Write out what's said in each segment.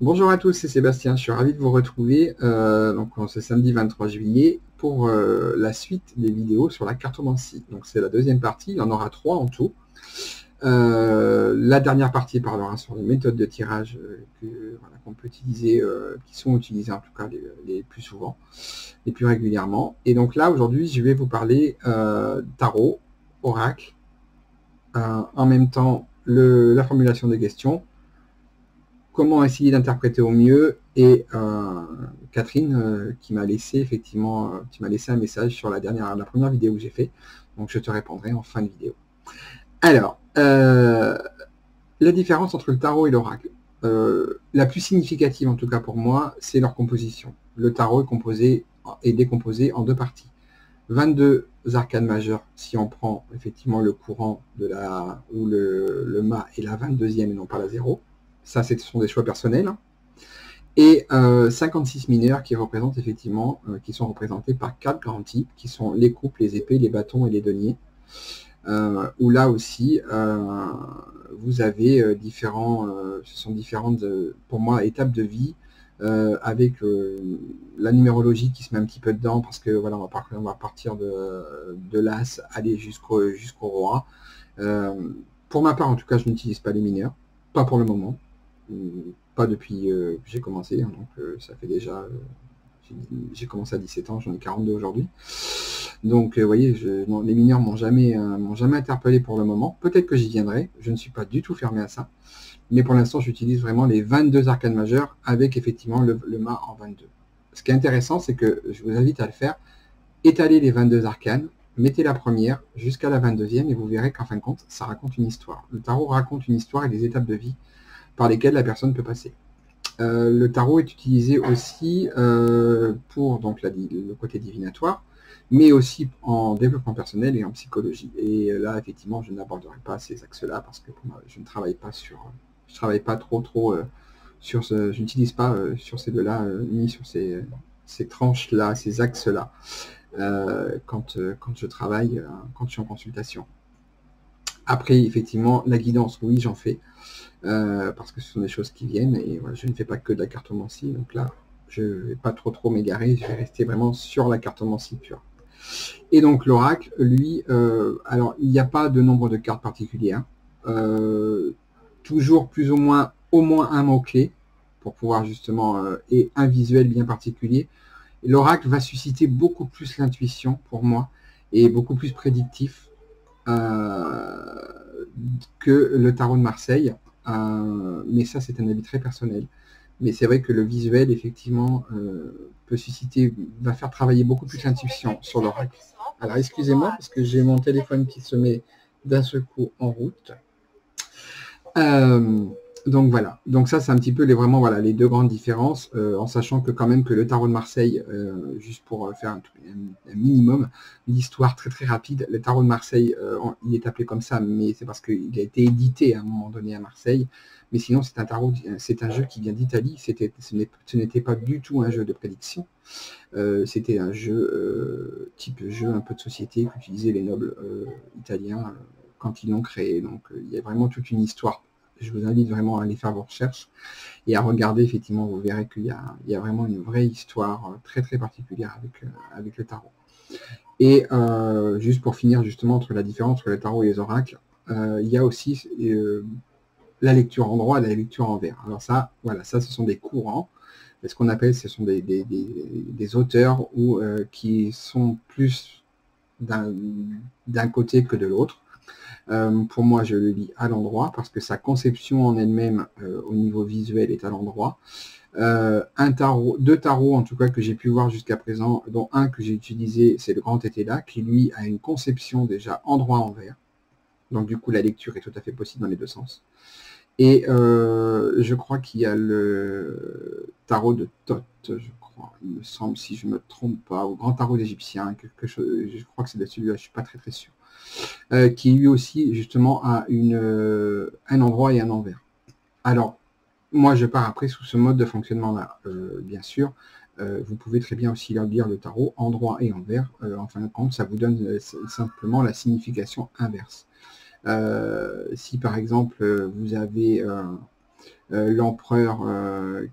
Bonjour à tous, c'est Sébastien, je suis ravi de vous retrouver donc ce samedi 23 juillet pour la suite des vidéos sur la cartomancie. Donc c'est la deuxième partie, il y en aura 3 en tout. La dernière partie parlera sur les méthodes de tirage qu'on peut utiliser, qui sont utilisées en tout cas les plus souvent, les plus régulièrement. Et donc là aujourd'hui je vais vous parler tarot, oracle, en même temps la formulation des questions, comment essayer d'interpréter au mieux, et Catherine qui m'a laissé effectivement qui m'a laissé un message sur la première vidéo que j'ai fait, donc je te répondrai en fin de vidéo. Alors la différence entre le tarot et l'oracle, la plus significative en tout cas pour moi, c'est leur composition. Le tarot est décomposé en deux parties. 22 arcanes majeures si on prend effectivement le courant de où le mât est la 22e et non pas la 0. Ça, ce sont des choix personnels. Et 56 mineurs qui représentent effectivement, qui sont représentés par 4 grands types, qui sont les coupes, les épées, les bâtons et les deniers. Où là aussi, vous avez ce sont différentes, pour moi, étapes de vie, avec la numérologie qui se met un petit peu dedans, parce que voilà, on va partir de l'As, aller jusqu'au roi. Pour ma part, en tout cas, je n'utilise pas les mineurs, pas pour le moment, pas depuis que j'ai commencé, hein, donc ça fait déjà, j'ai commencé à 17 ans, j'en ai 42 aujourd'hui. Donc vous voyez, les mineurs m'ont jamais interpellé pour le moment. Peut-être que j'y viendrai, je ne suis pas du tout fermé à ça. Mais pour l'instant, j'utilise vraiment les 22 arcanes majeures avec effectivement le mât en 22. Ce qui est intéressant, c'est que je vous invite à le faire, étaler les 22 arcanes, mettez la première jusqu'à la 22e et vous verrez qu'en fin de compte, ça raconte une histoire. Le tarot raconte une histoire et des étapes de vie par lesquelles la personne peut passer. Le tarot est utilisé aussi pour donc, le côté divinatoire, mais aussi en développement personnel et en psychologie. Et là, effectivement, je n'aborderai pas ces axes-là parce que pour moi, je ne travaille pas je travaille pas trop sur je n'utilise pas sur ces deux-là, ni sur ces tranches-là, ces axes-là, quand je travaille, quand je suis en consultation. Après, effectivement, la guidance, oui, j'en fais, parce que ce sont des choses qui viennent, et voilà, je ne fais pas que de la cartomancie, donc là, je ne vais pas trop m'égarer, je vais rester vraiment sur la cartomancie pure. Et donc l'oracle, lui, alors il n'y a pas de nombre de cartes particulières, toujours plus ou moins au moins un mot-clé, pour pouvoir justement, et un visuel bien particulier. L'oracle va susciter beaucoup plus l'intuition pour moi, et beaucoup plus prédictif que le tarot de Marseille, mais ça c'est un avis très personnel. Mais c'est vrai que le visuel, effectivement, va faire travailler beaucoup plus l'intuition sur l'oracle. Alors, excusez-moi, parce que j'ai mon téléphone qui se met d'un seul coup en route. Donc voilà, donc ça c'est un petit peu les deux grandes différences, en sachant que quand même que le tarot de Marseille, juste pour faire un minimum d'histoire très rapide, le tarot de Marseille, il est appelé comme ça, mais c'est parce qu'il a été édité à un moment donné à Marseille, mais sinon c'est un jeu qui vient d'Italie, ce n'était pas du tout un jeu de prédiction, c'était un jeu type jeu un peu de société qu'utilisaient les nobles italiens quand ils l'ont créé, donc il y a vraiment toute une histoire. Je vous invite vraiment à aller faire vos recherches et à regarder, effectivement, vous verrez qu'il y a vraiment une vraie histoire très particulière avec le tarot. Et juste pour finir justement entre la différence entre le tarot et les oracles, il y a aussi la lecture en droit et la lecture en vers. Alors ça, voilà, ça ce sont des courants, ce qu'on appelle, ce sont des auteurs qui sont plus d'un côté que de l'autre. Pour moi, je le lis à l'endroit parce que sa conception en elle-même, au niveau visuel, est à l'endroit. Deux tarots, en tout cas, que j'ai pu voir jusqu'à présent, dont un que j'ai utilisé, c'est le Grand Tétéla, qui lui a une conception déjà endroit-envers. Donc du coup, la lecture est tout à fait possible dans les deux sens. Et je crois qu'il y a le tarot de Thoth, je crois, il me semble, si je ne me trompe pas, ou Grand Tarot d'Égyptien, quelque chose, je crois que c'est de celui-là, je ne suis pas très sûr. Qui lui aussi justement a un endroit et un envers. Alors, moi je pars après sous ce mode de fonctionnement-là. Bien sûr, vous pouvez très bien aussi lire le tarot endroit et envers. En fin de compte, ça vous donne simplement la signification inverse. Si par exemple vous avez l'empereur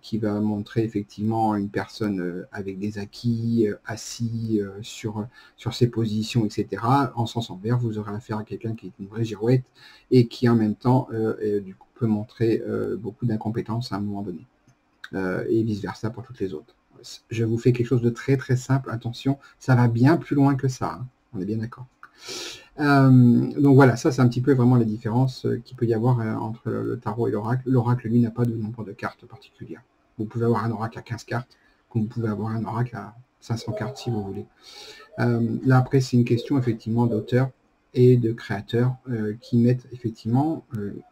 qui va montrer effectivement une personne avec des acquis, assis sur ses positions, etc. En sens inverse, vous aurez affaire à quelqu'un qui est une vraie girouette et qui en même temps du coup, peut montrer beaucoup d'incompétence à un moment donné. Et vice-versa pour toutes les autres. Je vous fais quelque chose de très très simple, attention, ça va bien plus loin que ça, hein. On est bien d'accord. Donc voilà, ça c'est un petit peu vraiment les différences qu'il peut y avoir entre le tarot et l'oracle. L'oracle, lui, n'a pas de nombre de cartes particulières. Vous pouvez avoir un oracle à 15 cartes, comme vous pouvez avoir un oracle à 500 cartes si vous voulez. Là après, c'est une question effectivement d'auteur et de créateurs qui mettent effectivement,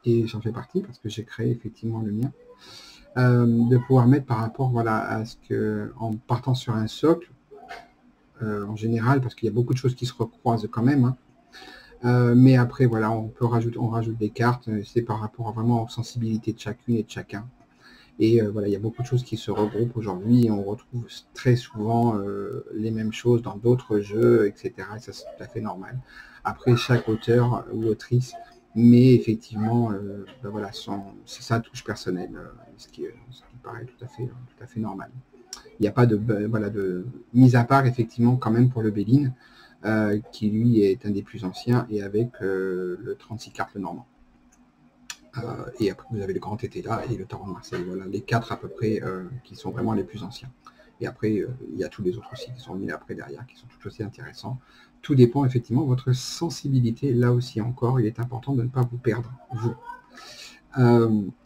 et j'en fais partie parce que j'ai créé effectivement le mien, de pouvoir mettre par rapport voilà, à ce que, en partant sur un socle, en général, parce qu'il y a beaucoup de choses qui se recroisent quand même, hein, mais après, voilà, on rajoute des cartes, c'est par rapport vraiment aux sensibilités de chacune et de chacun. Et voilà, il y a beaucoup de choses qui se regroupent aujourd'hui et on retrouve très souvent les mêmes choses dans d'autres jeux, etc. Et ça, c'est tout à fait normal. Après, chaque auteur ou autrice met effectivement ben voilà, c'est sa touche personnelle, ce qui paraît tout à fait normal. Il n'y a pas de, voilà, de mise à part, effectivement, quand même pour le Béline, qui lui est un des plus anciens et avec le 36 cartes le normand. Et après vous avez le Grand Tété là et le Tarot de Marseille. Voilà les quatre à peu près qui sont vraiment les plus anciens. Et après il y a tous les autres aussi qui sont mis après derrière, qui sont tout aussi intéressants. Tout dépend effectivement de votre sensibilité. Là aussi encore, il est important de ne pas vous perdre, vous.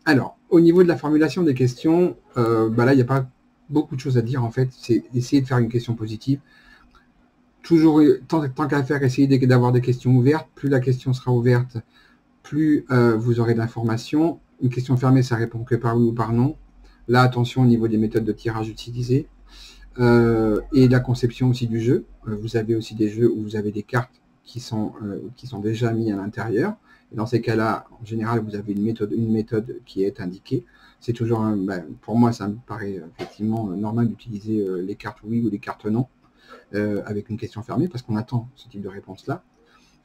Alors, au niveau de la formulation des questions, bah là il n'y a pas beaucoup de choses à dire en fait. C'est essayer de faire une question positive. Toujours, tant qu'à faire, essayez d'avoir des questions ouvertes. Plus la question sera ouverte, plus vous aurez d'informations. Une question fermée, ça répond que par oui ou par non. Là, attention au niveau des méthodes de tirage utilisées. Et la conception aussi du jeu. Vous avez aussi des jeux où vous avez des cartes qui sont déjà mises à l'intérieur. Et dans ces cas-là, en général, vous avez une méthode qui est indiquée. C'est toujours, pour moi, ça me paraît effectivement normal d'utiliser les cartes oui ou les cartes non, avec une question fermée, parce qu'on attend ce type de réponse-là.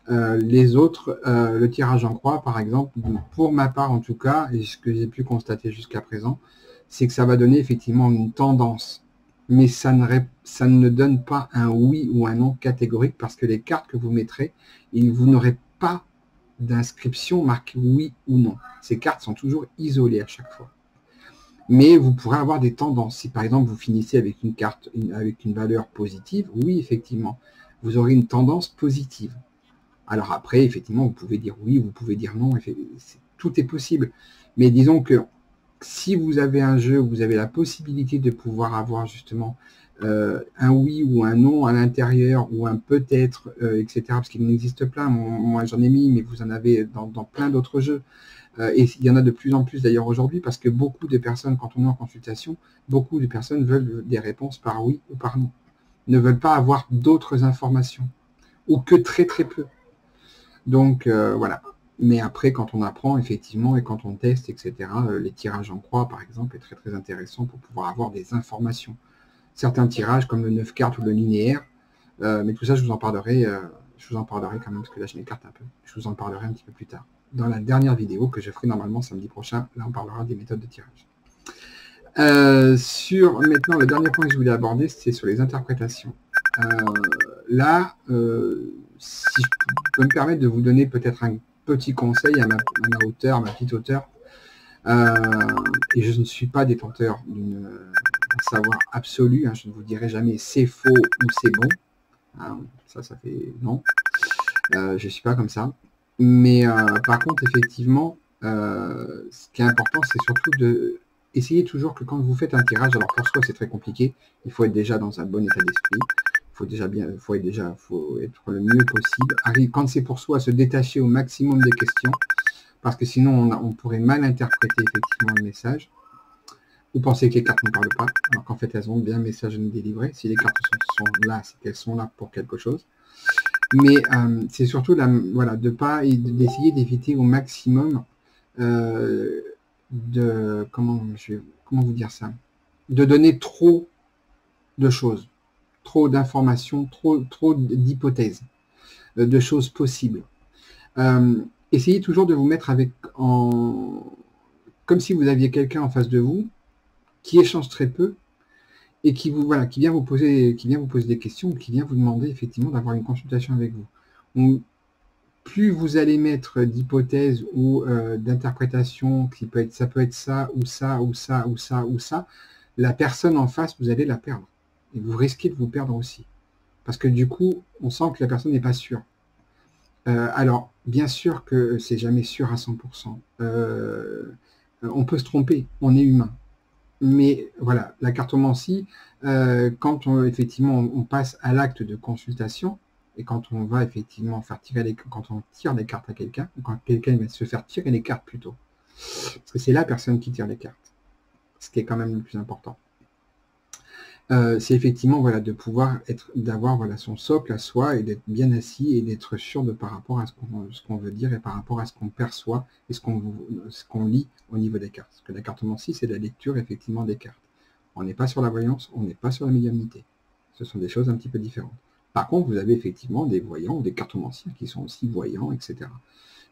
Les autres, le tirage en croix, par exemple, pour ma part en tout cas, et ce que j'ai pu constater jusqu'à présent, c'est que ça va donner effectivement une tendance. Mais ça ne donne pas un oui ou un non catégorique, parce que les cartes que vous mettrez, vous n'aurez pas d'inscription marquée oui ou non. Ces cartes sont toujours isolées à chaque fois. Mais vous pourrez avoir des tendances. Si par exemple vous finissez avec une carte avec une valeur positive, oui, effectivement, vous aurez une tendance positive. Alors après, effectivement, vous pouvez dire oui, vous pouvez dire non, tout est possible. Mais disons que si vous avez un jeu où vous avez la possibilité de pouvoir avoir justement un oui ou un non à l'intérieur, ou un peut-être, etc., parce qu'il n'existe plein, moi j'en ai mis, mais vous en avez dans plein d'autres jeux. Et il y en a de plus en plus d'ailleurs aujourd'hui, parce que beaucoup de personnes, quand on est en consultation, beaucoup de personnes veulent des réponses par oui ou par non. Ne veulent pas avoir d'autres informations, ou que très très peu. Donc voilà. Mais après, quand on apprend, effectivement, et quand on teste, etc., les tirages en croix, par exemple, est très très intéressant pour pouvoir avoir des informations. Certains tirages, comme le 9 cartes ou le linéaire, mais tout ça, je vous en parlerai quand même, parce que là, je m'écarte un peu. Je vous en parlerai un petit peu plus tard. Dans la dernière vidéo que je ferai normalement samedi prochain, là, on parlera des méthodes de tirage. Sur maintenant, le dernier point que je voulais aborder, c'est sur les interprétations. Là, si je peux me permettre de vous donner peut-être un petit conseil à ma hauteur, à ma petite hauteur, et je ne suis pas détenteur d'un savoir absolu, hein, je ne vous dirai jamais c'est faux ou c'est bon, hein, ça fait non, je ne suis pas comme ça, mais par contre effectivement, ce qui est important, c'est surtout de essayer toujours que quand vous faites un tirage, alors pour soi c'est très compliqué, il faut être déjà dans un bon état d'esprit, faut être le mieux possible. Quand c'est pour soi, se détacher au maximum des questions, parce que sinon on pourrait mal interpréter effectivement le message, ou penser que les cartes ne parlent pas, alors qu'en fait elles ont bien un message à nous délivrer. Si les cartes sont là, c'est qu'elles sont là pour quelque chose. Mais c'est surtout voilà, d'essayer d'éviter au maximum comment vous dire ça, de donner trop de choses, trop d'informations, trop d'hypothèses, de choses possibles. Essayez toujours de vous mettre comme si vous aviez quelqu'un en face de vous qui échange très peu et qui vient vous poser des questions, qui vient vous demander effectivement d'avoir une consultation avec vous. Donc, plus vous allez mettre d'hypothèses ou d'interprétations, ça peut être ça, ou ça, ou ça, ou ça, ou ça, la personne en face, vous allez la perdre. Et vous risquez de vous perdre aussi. Parce que du coup, on sent que la personne n'est pas sûre. Alors, bien sûr que c'est jamais sûr à 100%. On peut se tromper, on est humain. Mais voilà, la cartomancie, quand effectivement on passe à l'acte de consultation, et quand on va effectivement quand on tire des cartes à quelqu'un, ou quand quelqu'un va se faire tirer les cartes plutôt, parce que c'est la personne qui tire les cartes, ce qui est quand même le plus important. C'est effectivement voilà, d'avoir voilà, son socle à soi et d'être bien assis et d'être sûr par rapport à ce qu'on veut dire et par rapport à ce qu'on perçoit et ce qu'on lit au niveau des cartes. Parce que la cartomancie, c'est la lecture effectivement des cartes. On n'est pas sur la voyance, on n'est pas sur la médiumnité. Ce sont des choses un petit peu différentes. Par contre, vous avez effectivement des voyants ou des cartomanciens qui sont aussi voyants, etc.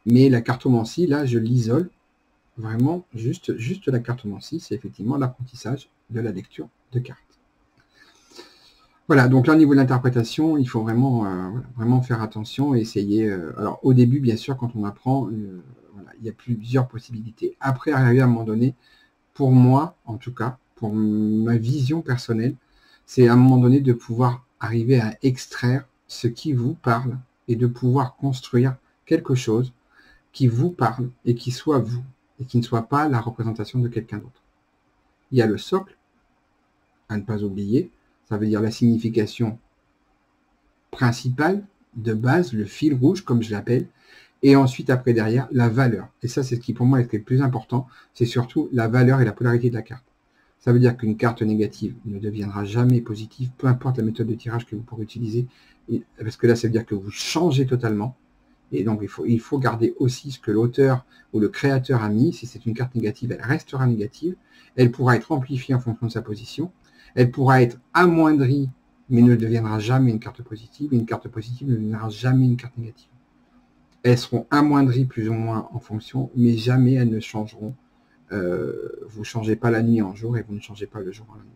Mais la cartomancie, là, je l'isole vraiment, juste la cartomancie, c'est effectivement l'apprentissage de la lecture de cartes. Voilà, donc là, au niveau de l'interprétation, il faut vraiment faire attention et essayer. Alors, au début, bien sûr, quand on apprend, voilà, il y a plusieurs possibilités. Après, arriver à un moment donné, pour moi, en tout cas, pour ma vision personnelle, c'est à un moment donné de pouvoir arriver à extraire ce qui vous parle et de pouvoir construire quelque chose qui vous parle et qui soit vous et qui ne soit pas la représentation de quelqu'un d'autre. Il y a le socle, à ne pas oublier. Ça veut dire la signification principale, de base, le fil rouge, comme je l'appelle, et ensuite, après, derrière, la valeur. Et ça, c'est ce qui, pour moi, est le plus important, c'est surtout la valeur et la polarité de la carte. Ça veut dire qu'une carte négative ne deviendra jamais positive, peu importe la méthode de tirage que vous pourrez utiliser, parce que là, ça veut dire que vous changez totalement, et donc il faut garder aussi ce que l'auteur ou le créateur a mis. Si c'est une carte négative, elle restera négative, elle pourra être amplifiée en fonction de sa position, elle pourra être amoindrie, mais ne deviendra jamais une carte positive, et une carte positive ne deviendra jamais une carte négative. Elles seront amoindries plus ou moins en fonction, mais jamais elles ne changeront. Vous ne changez pas la nuit en jour et vous ne changez pas le jour en la nuit.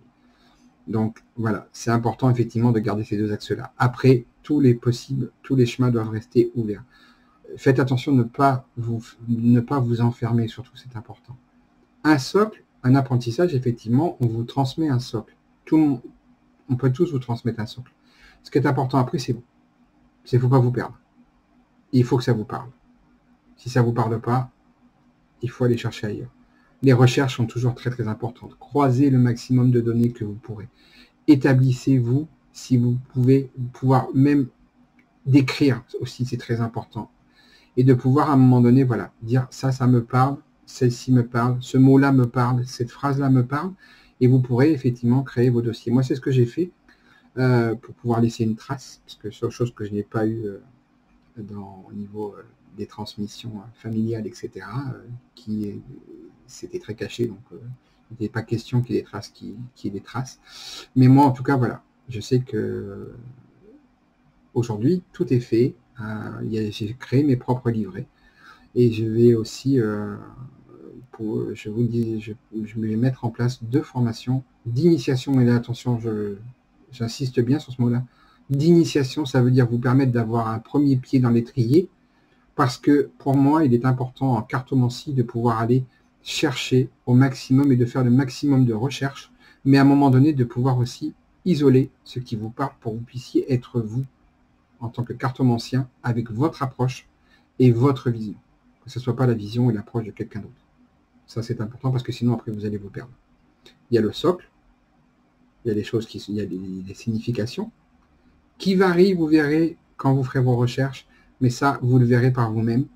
Donc voilà, c'est important effectivement de garder ces deux axes-là. Après, tous les chemins doivent rester ouverts. Faites attention de ne pas vous enfermer, surtout c'est important. Un socle, un apprentissage, effectivement, on vous transmet un socle. On peut tous vous transmettre un socle. Ce qui est important après, c'est vous. Il ne faut pas vous perdre. Il faut que ça vous parle. Si ça ne vous parle pas, il faut aller chercher ailleurs. Les recherches sont toujours très très importantes. Croisez le maximum de données que vous pourrez. Établissez-vous, si vous pouvez, pouvoir même décrire aussi, c'est très important. Et de pouvoir à un moment donné, voilà, dire ça me parle, celle-ci me parle, ce mot-là me parle, cette phrase-là me parle, et vous pourrez effectivement créer vos dossiers. Moi, c'est ce que j'ai fait pour pouvoir laisser une trace, parce que c'est une chose que je n'ai pas eu au niveau des transmissions familiales, etc., c'était très caché, donc il n'était pas question qu'il y ait des traces, Mais moi, en tout cas, voilà, je sais que aujourd'hui, tout est fait. J'ai créé mes propres livrets, et je vais aussi, je vais mettre en place 2 formations d'initiation, mais là, attention, j'insiste bien sur ce mot-là. D'initiation, ça veut dire vous permettre d'avoir un premier pied dans l'étrier, parce que pour moi, il est important en cartomancie de pouvoir aller chercher au maximum et de faire le maximum de recherches, mais à un moment donné, de pouvoir aussi isoler ce qui vous parle pour que vous puissiez être vous, en tant que cartomancien, avec votre approche et votre vision. Que ce ne soit pas la vision et l'approche de quelqu'un d'autre. Ça, c'est important parce que sinon, après, vous allez vous perdre. Il y a le socle, il y a des choses il y a des significations qui varient, vous verrez, quand vous ferez vos recherches, mais ça, vous le verrez par vous-même.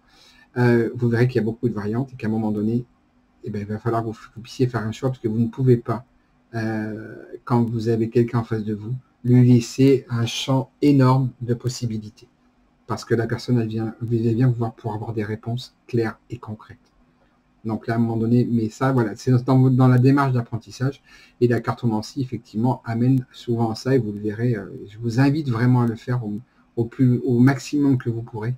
Vous verrez qu'il y a beaucoup de variantes et qu'à un moment donné, il va falloir que vous puissiez faire un choix parce que vous ne pouvez pas, quand vous avez quelqu'un en face de vous, lui laisser un champ énorme de possibilités. Parce que la personne, elle vient vous voir pour avoir des réponses claires et concrètes. Donc là, à un moment donné, mais ça, voilà, c'est dans la démarche d'apprentissage. Et la cartomancie, effectivement, amène souvent à ça, et vous le verrez, je vous invite vraiment à le faire au maximum que vous pourrez.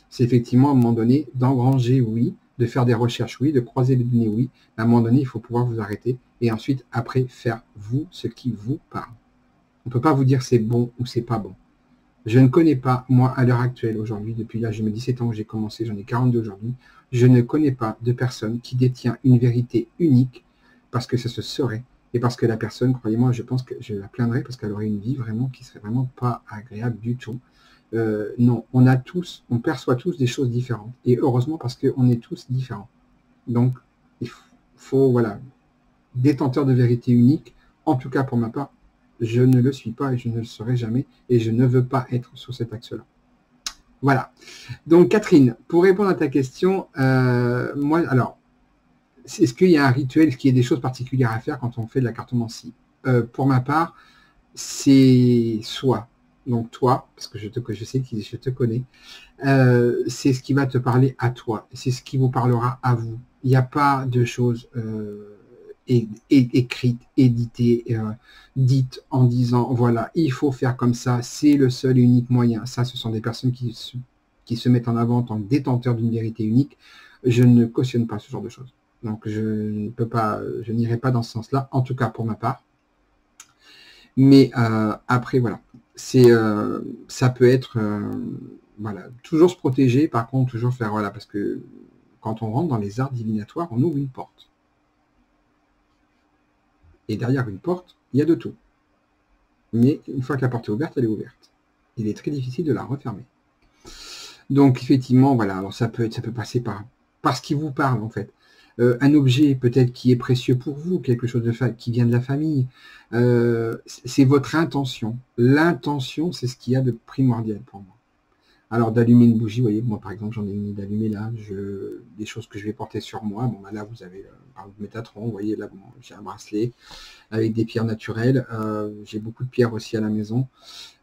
C'est effectivement, à un moment donné, d'engranger, oui, de faire des recherches, oui, de croiser les données, oui. À un moment donné, il faut pouvoir vous arrêter et ensuite, après, faire vous ce qui vous parle. On ne peut pas vous dire c'est bon ou c'est pas bon. Je ne connais pas, moi, à l'heure actuelle, aujourd'hui, depuis l'âge de mes 17 ans que j'ai commencé, j'en ai 42 aujourd'hui, je ne connais pas de personne qui détient une vérité unique parce que ça se saurait. Et parce que la personne, croyez-moi, je pense que je la plaindrais parce qu'elle aurait une vie vraiment qui serait vraiment pas agréable du tout. Non, on perçoit tous des choses différentes. Et heureusement parce qu'on est tous différents. Donc, il faut, voilà, détenteur de vérité unique, en tout cas pour ma part, je ne le suis pas et je ne le serai jamais et je ne veux pas être sur cet axe-là. Voilà. Donc Catherine, pour répondre à ta question, moi, alors, est-ce qu'il y a un rituel, est-ce qu'il y a des choses particulières à faire quand on fait de la cartomancie? Pour ma part, c'est soit, donc toi, parce que je sais que je te connais, c'est ce qui va te parler à toi, c'est ce qui vous parlera à vous. Il n'y a pas de choses écrites, éditées, dites en disant, voilà, il faut faire comme ça, c'est le seul et unique moyen. Ça, ce sont des personnes qui se mettent en avant en tant que détenteurs d'une vérité unique. Je ne cautionne pas ce genre de choses. Donc, je ne peux pas, je n'irai pas dans ce sens-là, en tout cas pour ma part. Mais après, voilà, ça peut être, voilà, toujours se protéger, par contre, toujours faire, voilà, parce que quand on rentre dans les arts divinatoires, on ouvre une porte. Et derrière une porte, il y a de tout. Mais une fois que la porte est ouverte, elle est ouverte. Il est très difficile de la refermer. Donc, effectivement, voilà, alors ça peut passer par ce qui vous parle, en fait. Un objet peut-être qui est précieux pour vous, quelque chose qui vient de la famille, c'est votre intention. L'intention, c'est ce qu'il y a de primordial pour moi. Alors d'allumer une bougie, vous voyez, moi par exemple j'en ai une d'allumer là, des choses que je vais porter sur moi. Bon bah là vous avez le Métatron, vous voyez là bon, j'ai un bracelet avec des pierres naturelles, j'ai beaucoup de pierres aussi à la maison.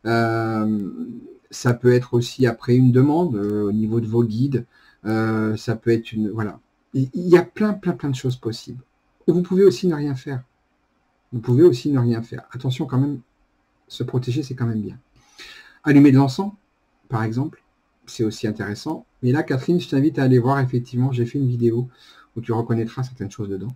Ça peut être aussi après une demande au niveau de vos guides, ça peut être une, voilà. Il y a plein de choses possibles. Vous pouvez aussi ne rien faire. Vous pouvez aussi ne rien faire. Attention quand même, se protéger, c'est quand même bien. Allumer de l'encens, par exemple, c'est aussi intéressant. Mais là, Catherine, je t'invite à aller voir, effectivement, j'ai fait une vidéo où tu reconnaîtras certaines choses dedans.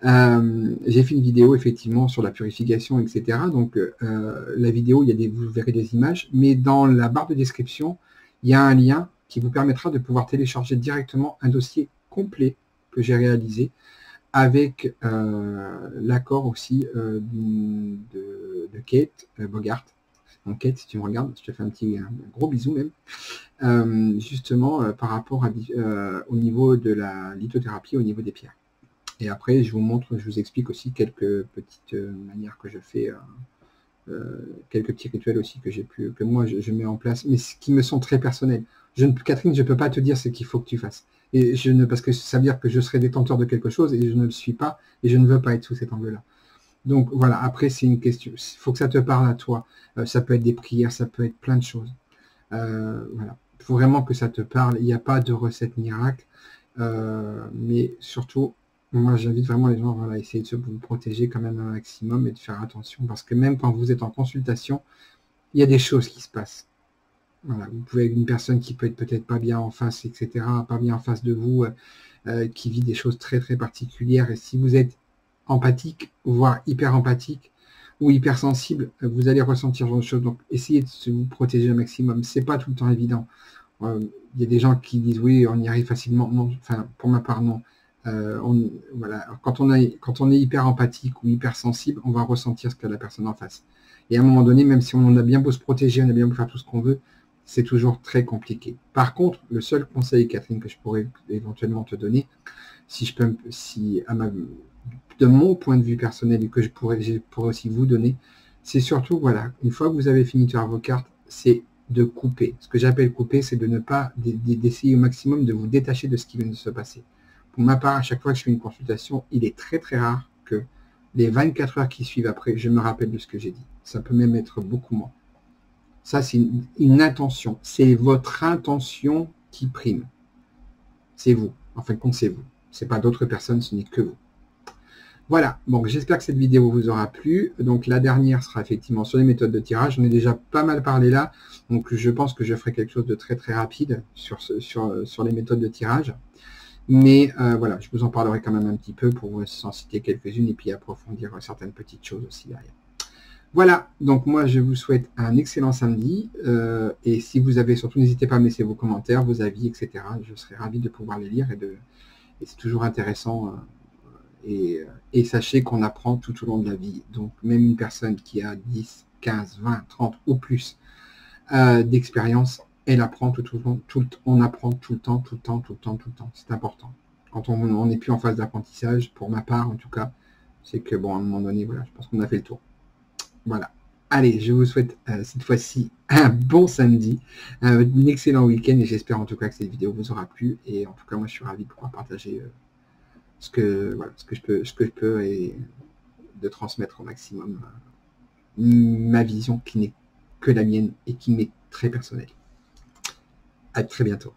J'ai fait une vidéo, effectivement, sur la purification, etc. Donc, la vidéo, vous verrez des images, mais dans la barre de description, il y a un lien qui vous permettra de pouvoir télécharger directement un dossier complet que j'ai réalisé avec l'accord aussi de Kate Bogart. Donc Kate, si tu me regardes, je te fais un gros bisou même, justement par rapport au niveau de la lithothérapie, au niveau des pierres. Et après, je vous explique aussi quelques petites manières que je fais, quelques petits rituels aussi que moi je mets en place, mais qui me sont très personnels. Catherine, je ne peux pas te dire ce qu'il faut que tu fasses. Et parce que ça veut dire que je serai détenteur de quelque chose et je ne le suis pas et je ne veux pas être sous cet angle-là. Donc voilà, après c'est une question, il faut que ça te parle à toi. Ça peut être des prières, ça peut être plein de choses. Voilà, il faut vraiment que ça te parle. Il n'y a pas de recette miracle, mais surtout, moi j'invite vraiment les gens à essayer de vous protéger quand même un maximum et de faire attention parce que même quand vous êtes en consultation, il y a des choses qui se passent. Voilà, vous pouvez être une personne qui peut être peut-être pas bien en face, etc., pas bien en face de vous, qui vit des choses très particulières. Et si vous êtes empathique, voire hyper empathique ou hypersensible, vous allez ressentir ce genre de choses. Donc, essayez de vous protéger au maximum. C'est pas tout le temps évident. Il y a des gens qui disent oui, on y arrive facilement. Non, enfin, pour ma part, non. Voilà, quand on est hyper empathique ou hypersensible, on va ressentir ce que la personne en face. Et à un moment donné, même si on a bien beau se protéger, on a bien beau faire tout ce qu'on veut, c'est toujours très compliqué. Par contre, le seul conseil, Catherine, que je pourrais éventuellement te donner, de mon point de vue personnel et que je pourrais aussi vous donner, c'est surtout, voilà, une fois que vous avez fini de faire vos cartes, c'est de couper. Ce que j'appelle couper, c'est de ne pas, d'essayer au maximum de vous détacher de ce qui vient de se passer. Pour ma part, à chaque fois que je fais une consultation, il est très rare que les 24 heures qui suivent après, je me rappelle de ce que j'ai dit. Ça peut même être beaucoup moins. Ça, c'est une intention. C'est votre intention qui prime. C'est vous. En fin de compte, c'est vous. Ce n'est pas d'autres personnes, ce n'est que vous. Voilà. Bon, j'espère que cette vidéo vous aura plu. Donc, la dernière sera effectivement sur les méthodes de tirage. J'en ai déjà pas mal parlé là. Donc, je pense que je ferai quelque chose de très rapide sur les méthodes de tirage. Mais voilà, je vous en parlerai quand même un petit peu pour vous en citer quelques-unes et puis approfondir certaines petites choses aussi derrière. Voilà, donc moi je vous souhaite un excellent samedi et si vous avez, surtout n'hésitez pas à me laisser vos commentaires, vos avis, etc. Je serai ravi de pouvoir les lire et c'est toujours intéressant et sachez qu'on apprend tout au long de la vie. Donc même une personne qui a 10, 15, 20, 30 ou plus d'expérience, elle apprend tout au long, on apprend tout le temps, tout le temps, tout le temps, tout le temps. C'est important. Quand on n'est plus en phase d'apprentissage, pour ma part en tout cas, c'est que bon, à un moment donné, voilà, je pense qu'on a fait le tour. Voilà. Allez, je vous souhaite cette fois-ci un bon samedi, un excellent week-end et j'espère en tout cas que cette vidéo vous aura plu et en tout cas moi je suis ravi de pouvoir partager ce que je peux et de transmettre au maximum ma vision qui n'est que la mienne et qui m'est très personnelle. À très bientôt.